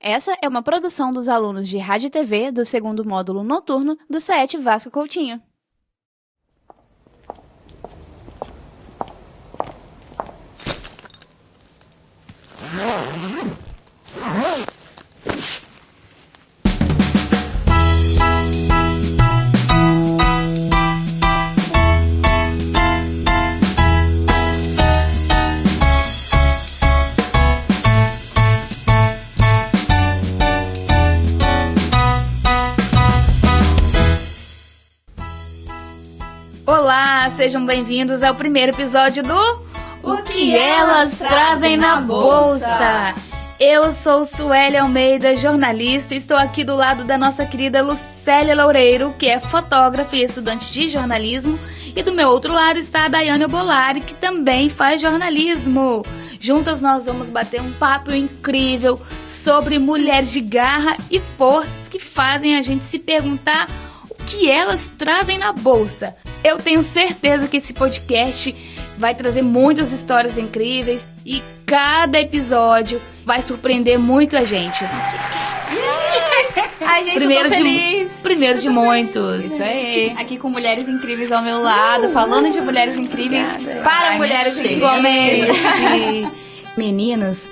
Essa é uma produção dos alunos de Rádio e TV do 2º módulo noturno do CET Vasco Coutinho. Olá, sejam bem-vindos ao primeiro episódio do O que Elas Trazem na Bolsa. Eu sou Suélia Almeida, jornalista, e estou aqui do lado da nossa querida Lucélia Loureiro, que é fotógrafa e estudante de jornalismo, e do meu outro lado está a Daiane Obolari, que também faz jornalismo. Juntas nós vamos bater um papo incrível sobre mulheres de garra e forças que fazem a gente se perguntar o que elas trazem na bolsa. Eu tenho certeza que esse podcast vai trazer muitas histórias incríveis e cada episódio vai surpreender muito a gente. Ai, gente, eu tô feliz. Primeiro de muitos. Isso aí. Aqui com mulheres incríveis ao meu lado, falando de mulheres incríveis para mulheres incríveis. Meninas,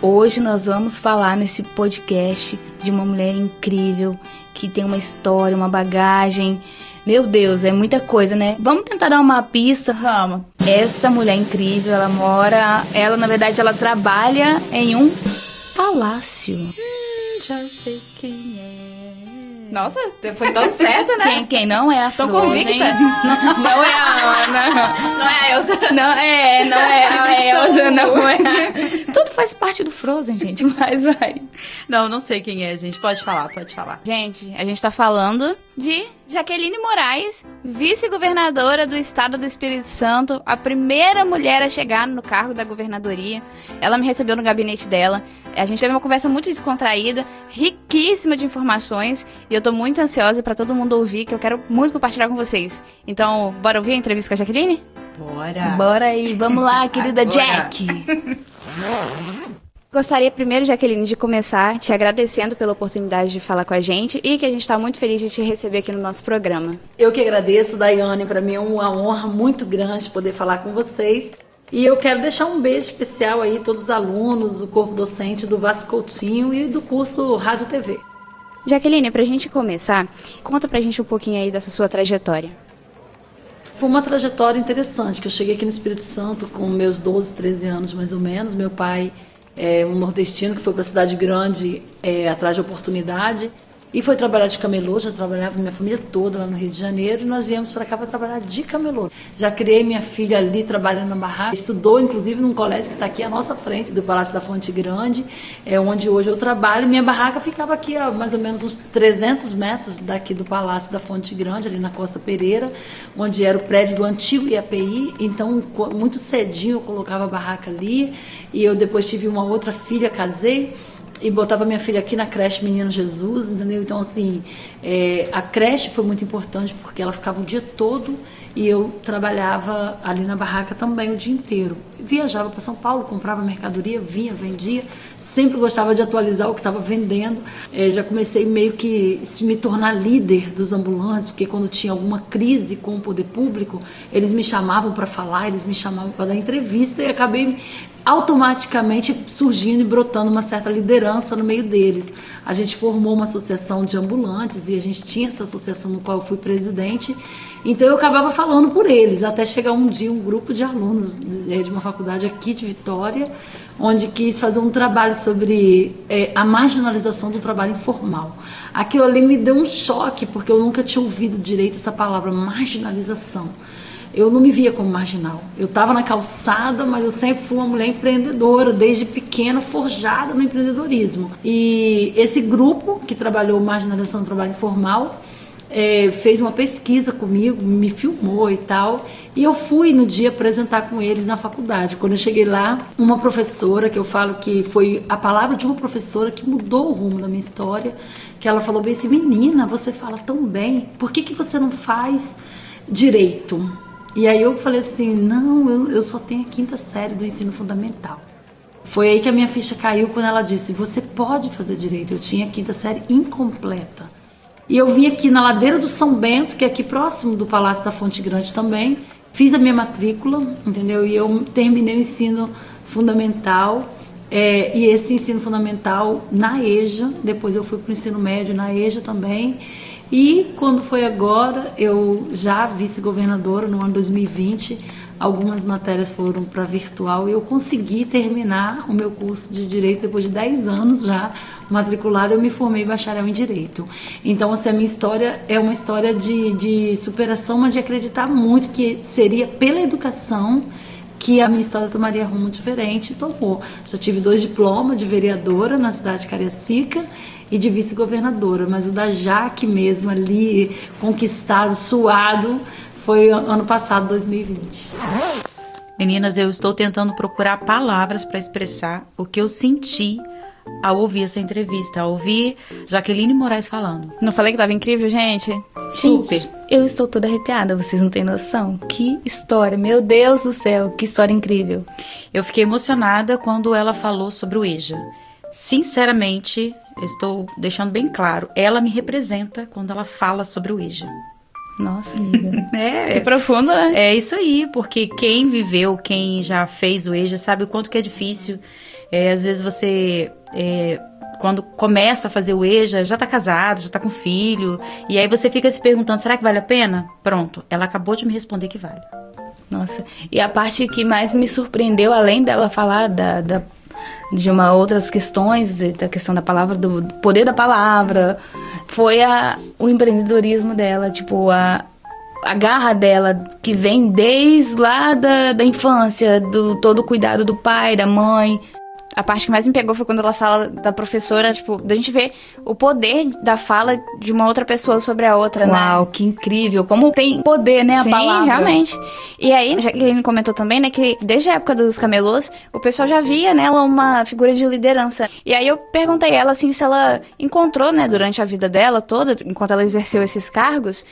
hoje nós vamos falar nesse podcast de uma mulher incrível que tem uma história, uma bagagem. Meu Deus, é muita coisa, né? Vamos tentar dar uma pista? Vamos. Essa mulher incrível, na verdade, ela trabalha em um palácio. Já sei quem é. Nossa, foi tão certo, né? Quem não é a Tô Flor, convicta. hein? Não é a Ana. Não é a Elsa. Não é a Elsa, não é. Tudo faz parte do Frozen, gente, mas vai. Não sei quem é, gente. Pode falar. Gente, a gente tá falando de Jaqueline Moraes, vice-governadora do estado do Espírito Santo, a primeira mulher a chegar no cargo da governadoria. Ela me recebeu no gabinete dela. A gente teve uma conversa muito descontraída, riquíssima de informações, e eu tô muito ansiosa pra todo mundo ouvir, que eu quero muito compartilhar com vocês. Então, bora ouvir a entrevista com a Jaqueline? Bora aí, vamos lá, querida Agora. Jack. Gostaria primeiro, Jaqueline, de começar te agradecendo pela oportunidade de falar com a gente e que a gente está muito feliz de te receber aqui no nosso programa. Eu que agradeço, Daiane. Para mim é uma honra muito grande poder falar com vocês. E eu quero deixar um beijo especial aí a todos os alunos, o corpo docente do Vasco Coutinho e do curso Rádio e TV. Jaqueline, pra gente começar, conta pra gente um pouquinho aí dessa sua trajetória. Foi uma trajetória interessante, que eu cheguei aqui no Espírito Santo com meus 12, 13 anos mais ou menos. Meu pai é um nordestino que foi para a cidade grande atrás de oportunidade e foi trabalhar de camelô. Já trabalhava minha família toda lá no Rio de Janeiro e nós viemos para cá para trabalhar de camelô. Já criei minha filha ali trabalhando na barraca. Estudou inclusive num colégio que está aqui à nossa frente, do Palácio da Fonte Grande, onde hoje eu trabalho. Minha barraca ficava aqui a mais ou menos uns 300 metros daqui do Palácio da Fonte Grande, ali na Costa Pereira, onde era o prédio do antigo IAPI. Então, muito cedinho eu colocava a barraca ali. E eu depois tive uma outra filha, casei e botava minha filha aqui na creche Menino Jesus, entendeu? Então, assim, a creche foi muito importante porque ela ficava o dia todo e eu trabalhava ali na barraca também o dia inteiro. Viajava para São Paulo, comprava mercadoria, vinha, vendia, sempre gostava de atualizar o que estava vendendo. Já comecei meio que me tornar líder dos ambulantes, porque quando tinha alguma crise com o poder público, eles me chamavam para falar, eles me chamavam para dar entrevista e acabei automaticamente surgindo e brotando uma certa liderança no meio deles. A gente formou uma associação de ambulantes e a gente tinha essa associação no qual eu fui presidente, então eu acabava falando por eles, até chegar um dia um grupo de alunos de uma faculdade aqui de Vitória, onde quis fazer um trabalho sobre a marginalização do trabalho informal. Aquilo ali me deu um choque, porque eu nunca tinha ouvido direito essa palavra, marginalização. Eu não me via como marginal. Eu estava na calçada, mas eu sempre fui uma mulher empreendedora, desde pequena, forjada no empreendedorismo. E esse grupo que trabalhou marginalização do trabalho informal fez uma pesquisa comigo, me filmou e tal. E eu fui no dia apresentar com eles na faculdade. Quando eu cheguei lá, uma professora, que eu falo que foi a palavra de uma professora que mudou o rumo da minha história, que ela falou bem assim: menina, você fala tão bem, por que você não faz direito? E aí eu falei assim: não, eu só tenho a 5ª série do ensino fundamental. Foi aí que a minha ficha caiu quando ela disse, você pode fazer direito. Eu tinha a 5ª série incompleta. E eu vim aqui na ladeira do São Bento, que é aqui próximo do Palácio da Fonte Grande também. Fiz a minha matrícula, entendeu? E eu terminei o ensino fundamental. E esse ensino fundamental na EJA. Depois eu fui para o ensino médio na EJA também. E quando foi agora, eu já vice-governadora no ano 2020, algumas matérias foram para virtual e eu consegui terminar o meu curso de Direito depois de 10 anos já matriculada. Eu me formei bacharel em Direito. Então, assim, a minha história é uma história de superação, mas de acreditar muito que seria pela educação que a minha história tomaria rumo diferente e tomou. Já tive 2 diplomas de vereadora na cidade de Cariacica e de vice-governadora, mas o da Jaque mesmo ali, conquistado, suado, foi ano passado, 2020. Meninas, eu estou tentando procurar palavras para expressar o que eu senti ao ouvir essa entrevista, ao ouvir Jaqueline Moraes falando. Não falei que tava incrível, gente? Super. Gente, eu estou toda arrepiada, vocês não têm noção. Que história, meu Deus do céu, que história incrível. Eu fiquei emocionada quando ela falou sobre o EJA. Sinceramente, eu estou deixando bem claro, ela me representa quando ela fala sobre o EJA. Nossa, amiga. Que profunda, né? É isso aí, porque quem viveu, quem já fez o EJA, sabe o quanto que é difícil. Às vezes você, quando começa a fazer o EJA, já tá casado, já tá com filho, e aí você fica se perguntando, será que vale a pena? Pronto, ela acabou de me responder que vale. Nossa, e a parte que mais me surpreendeu, além dela falar de uma outras questões, da questão da palavra, do poder da palavra, foi o empreendedorismo dela, tipo, a garra dela, que vem desde lá da infância, do todo o cuidado do pai, da mãe. A parte que mais me pegou foi quando ela fala da professora, tipo, da gente ver o poder da fala de uma outra pessoa sobre a outra, né? Uau, que incrível. Como tem poder, né, a palavra. Sim, realmente. E aí, já que ele comentou também, né, que desde a época dos camelôs, o pessoal já via nela uma figura de liderança. E aí eu perguntei a ela, assim, se ela encontrou, né, durante a vida dela toda, enquanto ela exerceu esses cargos,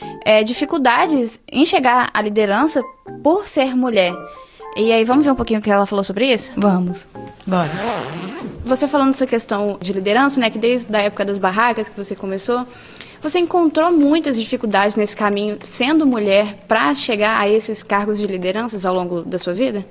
dificuldades em chegar à liderança por ser mulher. E aí, vamos ver um pouquinho o que ela falou sobre isso? Vamos. Bora. Você falando dessa questão de liderança, né, que desde a época das barracas que você começou, você encontrou muitas dificuldades nesse caminho, sendo mulher, para chegar a esses cargos de lideranças ao longo da sua vida?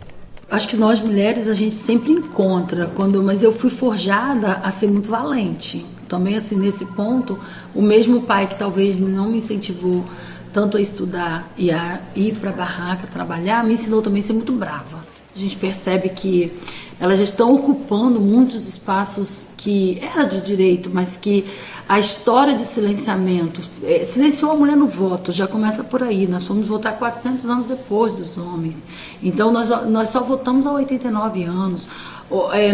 Acho que nós mulheres a gente sempre encontra, mas eu fui forjada a ser muito valente. Também, assim, nesse ponto, o mesmo pai que talvez não me incentivou tanto a estudar e a ir para a barraca trabalhar, me ensinou também a ser muito brava. A gente percebe que elas já estão ocupando muitos espaços que era de direito, mas que a história de silenciamento silenciou a mulher no voto, já começa por aí. Nós fomos votar 400 anos depois dos homens. Então nós só votamos há 89 anos.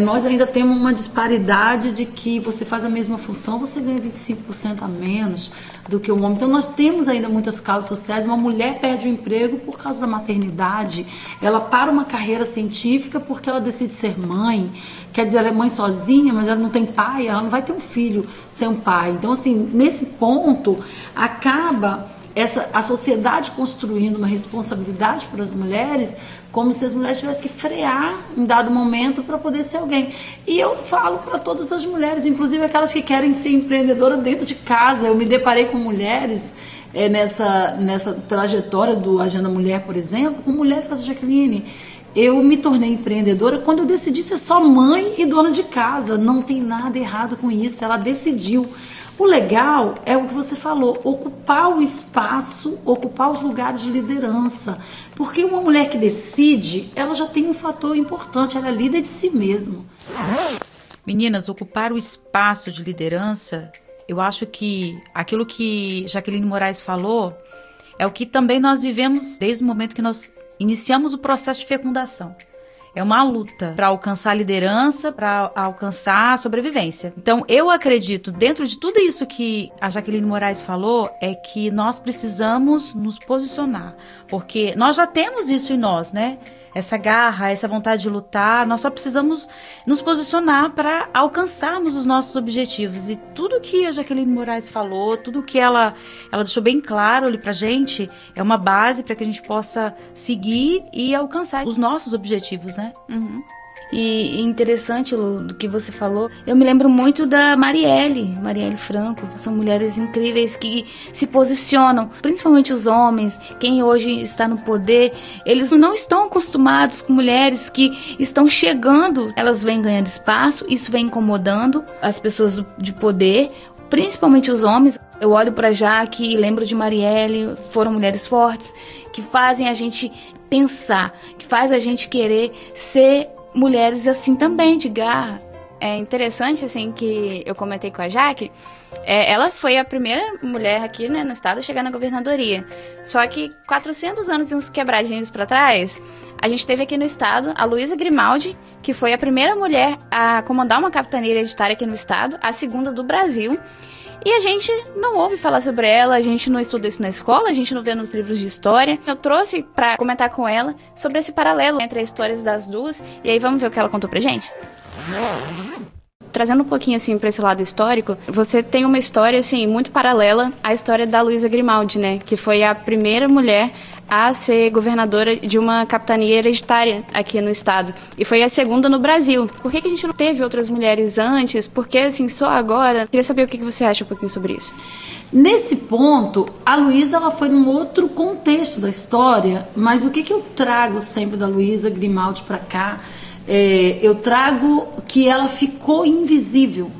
Nós ainda temos uma disparidade de que você faz a mesma função, você ganha 25% a menos do que um homem. Então nós temos ainda muitas causas sociais. Uma mulher perde o emprego por causa da maternidade, ela para uma carreira científica porque ela decide ser mãe. Quer dizer, ela é mãe sozinha, mas ela não tem pai, ela não vai ter um filho sem um pai. Então, assim, nesse ponto, acaba a sociedade construindo uma responsabilidade para as mulheres, como se as mulheres tivessem que frear em dado momento para poder ser alguém. E eu falo para todas as mulheres, inclusive aquelas que querem ser empreendedora dentro de casa. Eu me deparei com mulheres nessa trajetória do Agenda Mulher, por exemplo, com mulheres que falam, Jaqueline, eu me tornei empreendedora quando eu decidi ser só mãe e dona de casa. Não tem nada errado com isso, ela decidiu. O legal é o que você falou, ocupar o espaço, ocupar os lugares de liderança. Porque uma mulher que decide, ela já tem um fator importante, ela é líder de si mesma. Meninas, ocupar o espaço de liderança, eu acho que aquilo que Jaqueline Moraes falou é o que também nós vivemos desde o momento que nós iniciamos o processo de fecundação. É uma luta para alcançar a liderança, para alcançar a sobrevivência. Então, eu acredito, dentro de tudo isso que a Jaqueline Moraes falou, é que nós precisamos nos posicionar. Porque nós já temos isso em nós, né? Essa garra, essa vontade de lutar, nós só precisamos nos posicionar para alcançarmos os nossos objetivos. E tudo que a Jaqueline Moraes falou, tudo que ela deixou bem claro ali pra gente, é uma base para que a gente possa seguir e alcançar os nossos objetivos, né? Uhum. E interessante, Lu, do que você falou, eu me lembro muito da Marielle Franco. São mulheres incríveis que se posicionam, principalmente os homens, quem hoje está no poder, eles não estão acostumados com mulheres que estão chegando, elas vêm ganhando espaço, isso vem incomodando as pessoas de poder, principalmente os homens. Eu olho para Jaque e lembro de Marielle, foram mulheres fortes, que fazem a gente pensar, que faz a gente querer ser mulheres assim também, de garra. É interessante, assim, que eu comentei com a Jaque, ela foi a primeira mulher aqui, né, no estado a chegar na governadoria. Só que 400 anos e uns quebradinhos para trás, a gente teve aqui no estado a Luísa Grimaldi, que foi a primeira mulher a comandar uma capitania hereditária aqui no estado, a segunda do Brasil. E a gente não ouve falar sobre ela, a gente não estuda isso na escola, a gente não vê nos livros de história. Eu trouxe pra comentar com ela sobre esse paralelo entre as histórias das duas, e aí vamos ver o que ela contou pra gente? Trazendo um pouquinho assim para esse lado histórico, você tem uma história assim muito paralela à história da Luísa Grimaldi, né, que foi a primeira mulher a ser governadora de uma capitania hereditária aqui no estado. E foi a segunda no Brasil. Por que a gente não teve outras mulheres antes? Por que, assim, só agora? Queria saber o que você acha um pouquinho sobre isso. Nesse ponto, a Luísa ela foi num outro contexto da história, mas o que eu trago sempre da Luísa Grimaldi para cá, eu trago que ela ficou invisível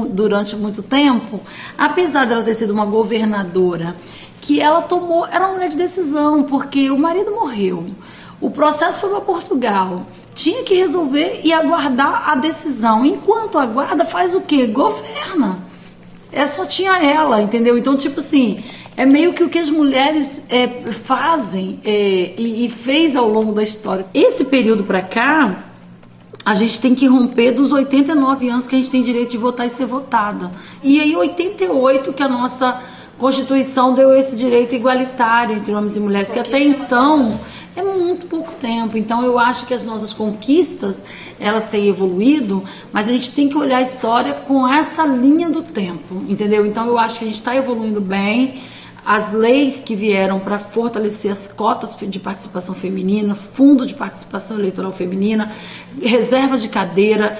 durante muito tempo, apesar dela ter sido uma governadora que ela tomou, era uma mulher de decisão, porque o marido morreu, o processo foi para Portugal, tinha que resolver e aguardar a decisão. Enquanto aguarda, faz o quê? Governa. Só tinha ela, entendeu? Então, tipo assim, é meio que o que as mulheres fazem e fez ao longo da história. Esse período para cá, a gente tem que romper dos 89 anos que a gente tem direito de votar e ser votada. E aí, 88, que a nossa Constituição deu esse direito igualitário entre homens e mulheres, que até então é muito pouco tempo. Então eu acho que as nossas conquistas, elas têm evoluído, mas a gente tem que olhar a história com essa linha do tempo, entendeu? Então eu acho que a gente está evoluindo bem. As leis que vieram para fortalecer as cotas de participação feminina, fundo de participação eleitoral feminina, reserva de cadeira,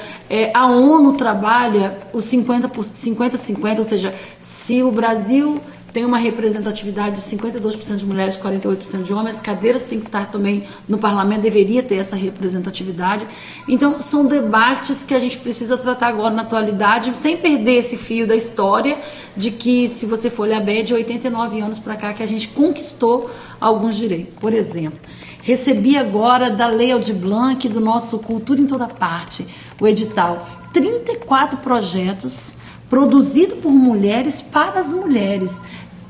a ONU trabalha os 50-50, ou seja, se o Brasil tem uma representatividade de 52% de mulheres, 48% de homens, as cadeiras têm que estar também no parlamento, deveria ter essa representatividade. Então, são debates que a gente precisa tratar agora na atualidade, sem perder esse fio da história, de que, se você for olhar bem, é de 89 anos para cá que a gente conquistou alguns direitos. Por exemplo, recebi agora da Lei Aldir Blanc, do nosso Cultura em Toda Parte, o edital, 34 projetos produzidos por mulheres para as mulheres.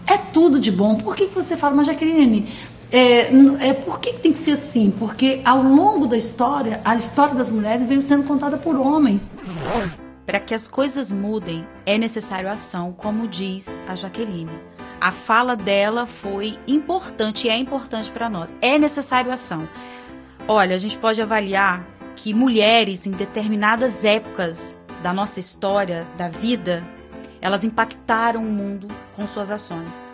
É tudo de bom. Por que você fala, mas Jaqueline, por que tem que ser assim? Porque ao longo da história, a história das mulheres veio sendo contada por homens. Para que as coisas mudem, é necessário ação, como diz a Jaqueline. A fala dela foi importante e é importante para nós. É necessário ação. Olha, a gente pode avaliar que mulheres em determinadas épocas da nossa história, da vida, elas impactaram o mundo com suas ações.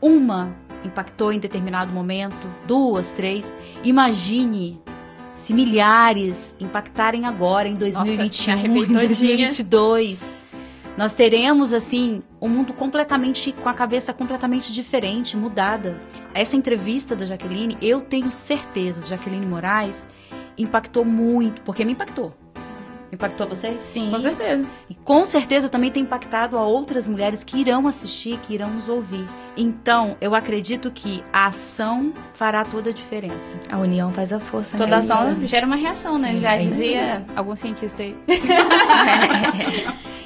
Uma impactou em determinado momento, 2, 3. Imagine se milhares impactarem agora em 2021, em 2022. Nós teremos, assim, um mundo completamente, com a cabeça completamente diferente, mudada. Essa entrevista da Jaqueline, eu tenho certeza, Jaqueline Moraes, impactou muito, porque me impactou. Impactou vocês? Sim. Com certeza. E com certeza também tem impactado a outras mulheres que irão assistir, que irão nos ouvir. Então, eu acredito que a ação fará toda a diferença. A união faz a força. Toda ação gera uma reação, né? Já dizia algum cientista aí.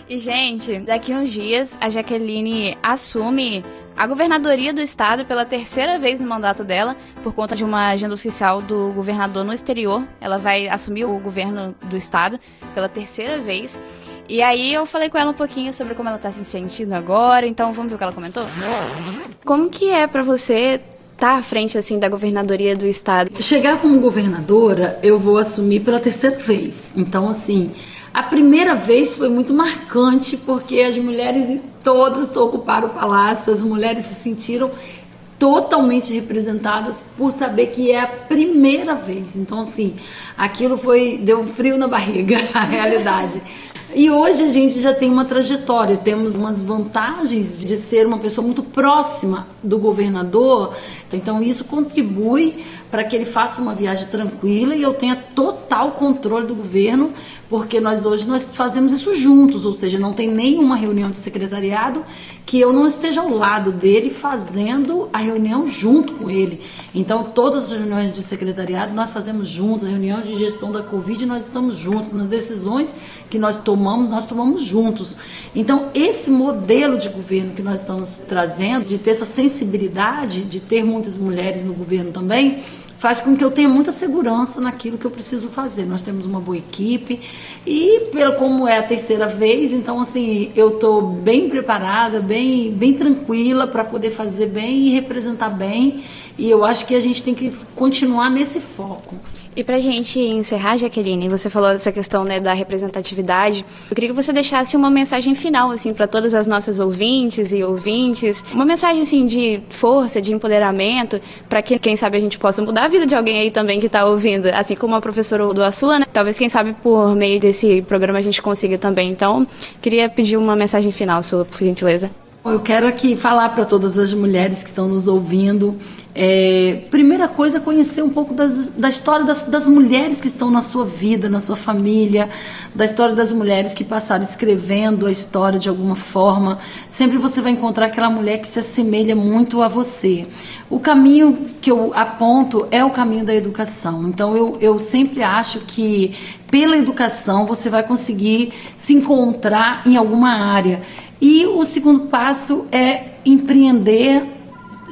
E, gente, daqui uns dias, a Jaqueline assume a governadoria do estado pela terceira vez no mandato dela, por conta de uma agenda oficial do governador no exterior. Ela vai assumir o governo do estado pela terceira vez. E aí eu falei com ela um pouquinho sobre como ela tá se sentindo agora, então vamos ver o que ela comentou? Como que é pra você estar à frente, assim, da governadoria do estado? Chegar como governadora, eu vou assumir pela terceira vez. Então, assim, a primeira vez foi muito marcante, porque as mulheres todas ocuparam o palácio, as mulheres se sentiram totalmente representadas por saber que é a primeira vez. Então, assim, aquilo deu um frio na barriga, a realidade. E hoje a gente já tem uma trajetória, temos umas vantagens de ser uma pessoa muito próxima do governador, então isso contribui para que ele faça uma viagem tranquila e eu tenha total controle do governo, porque hoje nós fazemos isso juntos, ou seja, não tem nenhuma reunião de secretariado que eu não esteja ao lado dele fazendo a reunião junto com ele. Então todas as reuniões de secretariado nós fazemos juntos, a reunião de gestão da Covid nós estamos juntos, nas decisões que nós tomamos juntos. Então esse modelo de governo que nós estamos trazendo, de ter essa sensibilidade, de ter muitas mulheres no governo também, faz com que eu tenha muita segurança naquilo que eu preciso fazer. Nós temos uma boa equipe e, como é a terceira vez, então assim, eu estou bem preparada, bem tranquila para poder fazer bem e representar bem, e eu acho que a gente tem que continuar nesse foco. E pra gente encerrar, Jaqueline, você falou dessa questão, né, da representatividade. Eu queria que você deixasse uma mensagem final, assim, para todas as nossas ouvintes e ouvintes. Uma mensagem, assim, de força, de empoderamento, para que, quem sabe, a gente possa mudar a vida de alguém aí também que tá ouvindo. Assim como a professora do Sua, né? Talvez, quem sabe, por meio desse programa a gente consiga também. Então, queria pedir uma mensagem final sua, por gentileza. Eu quero aqui falar para todas as mulheres que estão nos ouvindo. Primeira coisa é conhecer um pouco da história das mulheres que estão na sua vida, na sua família, da história das mulheres que passaram escrevendo a história de alguma forma. Sempre você vai encontrar aquela mulher que se assemelha muito a você. O caminho que eu aponto é o caminho da educação. Então eu sempre acho que pela educação você vai conseguir se encontrar em alguma área. E o segundo passo é empreender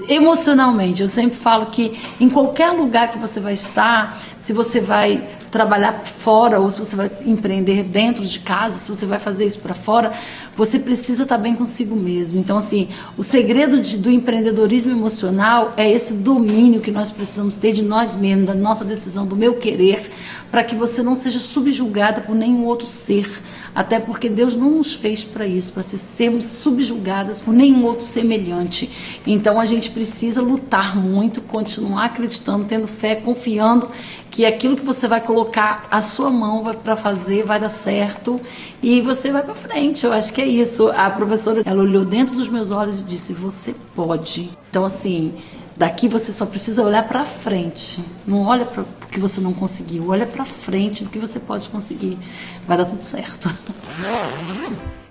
emocionalmente. Eu sempre falo que em qualquer lugar que você vai estar, se você vai trabalhar fora ou se você vai empreender dentro de casa, se você vai fazer isso para fora, você precisa estar bem consigo mesmo. Então, assim, o segredo do empreendedorismo emocional é esse domínio que nós precisamos ter de nós mesmos, da nossa decisão, do meu querer, para que você não seja subjugada por nenhum outro ser. Até porque Deus não nos fez para isso, para sermos subjugadas por nenhum outro semelhante. Então a gente precisa lutar muito, continuar acreditando, tendo fé, confiando que aquilo que você vai colocar a sua mão para fazer vai dar certo e você vai para frente. Eu acho que é isso. A professora, ela olhou dentro dos meus olhos e disse: você pode. Então, assim, daqui você só precisa olhar para frente. Não olha para o que você não conseguiu, olha para frente do que você pode conseguir. Vai dar tudo certo.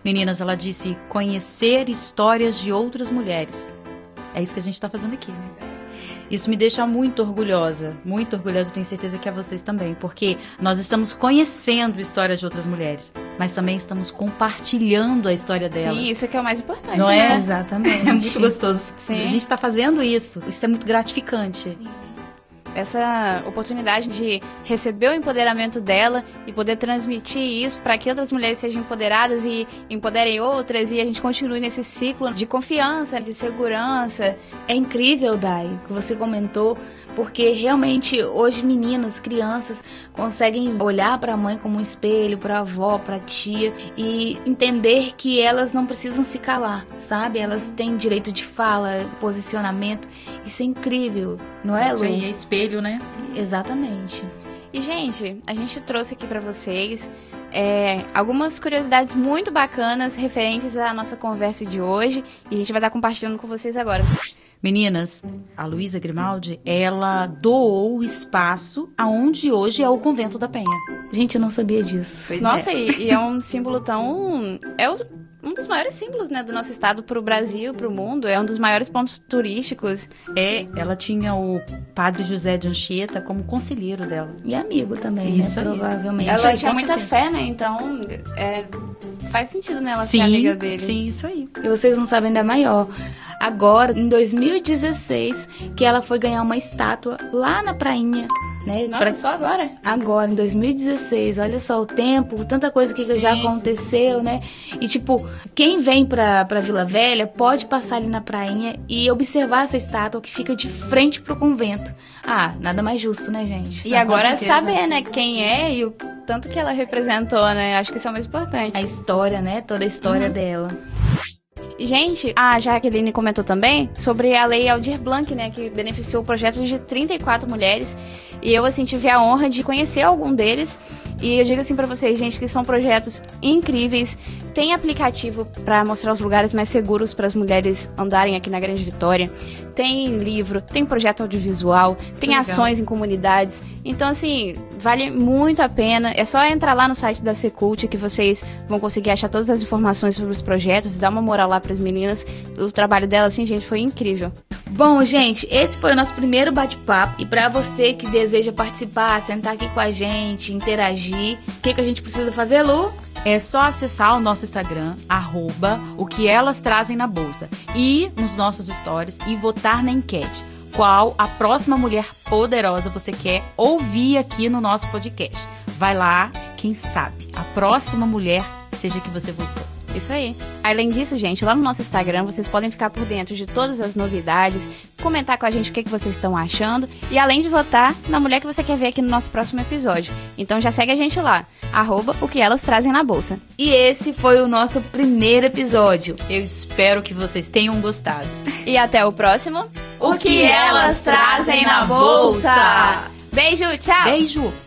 Meninas, ela disse conhecer histórias de outras mulheres. É isso que a gente está fazendo aqui, né? Isso me deixa muito orgulhosa, tenho certeza que a vocês também, porque nós estamos conhecendo histórias de outras mulheres, mas também estamos compartilhando a história delas. Sim, isso que é o mais importante, não né? É? Exatamente. É muito gostoso. Sim. A gente está fazendo isso é muito gratificante. Sim. Essa oportunidade de receber o empoderamento dela e poder transmitir isso para que outras mulheres sejam empoderadas e empoderem outras e a gente continue nesse ciclo de confiança, de segurança. É incrível, Dai, o que você comentou, porque realmente hoje meninas, crianças conseguem olhar para a mãe como um espelho, para a avó, para a tia e entender que elas não precisam se calar, sabe? Elas têm direito de fala, posicionamento. Isso é incrível, não é, Lu? Isso aí é espelho, né? Exatamente. E, gente, a gente trouxe aqui pra vocês algumas curiosidades muito bacanas referentes à nossa conversa de hoje e a gente vai estar compartilhando com vocês agora. Meninas, a Luísa Grimaldi, ela doou o espaço aonde hoje é o Convento da Penha. Gente, eu não sabia disso. Pois Nossa, e é um símbolo tão... um dos maiores símbolos, né, do nosso estado pro Brasil, pro mundo. É um dos maiores pontos turísticos. Ela tinha o padre José de Anchieta como conselheiro dela. E amigo também, Isso né? aí. Provavelmente. Ela aí, tinha com muita certeza. fé, né? Então, faz sentido nela ser amiga dele. Sim, isso aí. E vocês não sabem da maior. Agora, em 2016, que ela foi ganhar uma estátua lá na prainha, né? Nossa, só agora? Agora, em 2016, olha só o tempo, tanta coisa que já aconteceu, né? E tipo, quem vem pra Vila Velha pode passar ali na prainha e observar essa estátua que fica de frente pro convento. Ah, nada mais justo, né, gente? E agora saber, né, quem é e o tanto que ela representou, né? Acho que isso é o mais importante. A história, né? Toda a história dela. gente, a Jaqueline comentou também sobre a Lei Aldir Blanc, né, que beneficiou o projeto de 34 mulheres. E eu, assim, tive a honra de conhecer algum deles. E eu digo assim pra vocês, gente, que são projetos incríveis. Tem aplicativo pra mostrar os lugares mais seguros para as mulheres andarem aqui na Grande Vitória. Tem livro, tem projeto audiovisual, tem ações em comunidades. Então, assim, vale muito a pena. É só entrar lá no site da Secult que vocês vão conseguir achar todas as informações sobre os projetos, dar uma moral lá pras meninas. O trabalho delas, assim, gente, foi incrível. Bom, gente, esse foi o nosso primeiro bate-papo. E pra você que deseja participar, sentar aqui com a gente, interagir, o que a gente precisa fazer, Lu? É só acessar o nosso Instagram, @o que elas trazem na bolsa, e nos nossos stories e votar na enquete. Qual a próxima mulher poderosa você quer ouvir aqui no nosso podcast? Vai lá, quem sabe a próxima mulher seja que você votou. Isso aí. Além disso, gente, lá no nosso Instagram vocês podem ficar por dentro de todas as novidades, comentar com a gente o que vocês estão achando e além de votar na mulher que você quer ver aqui no nosso próximo episódio. Então já segue a gente lá, @o que elas trazem na bolsa. E esse foi o nosso primeiro episódio. Eu espero que vocês tenham gostado. E até o próximo. O que elas trazem na bolsa. Beijo, tchau! Beijo!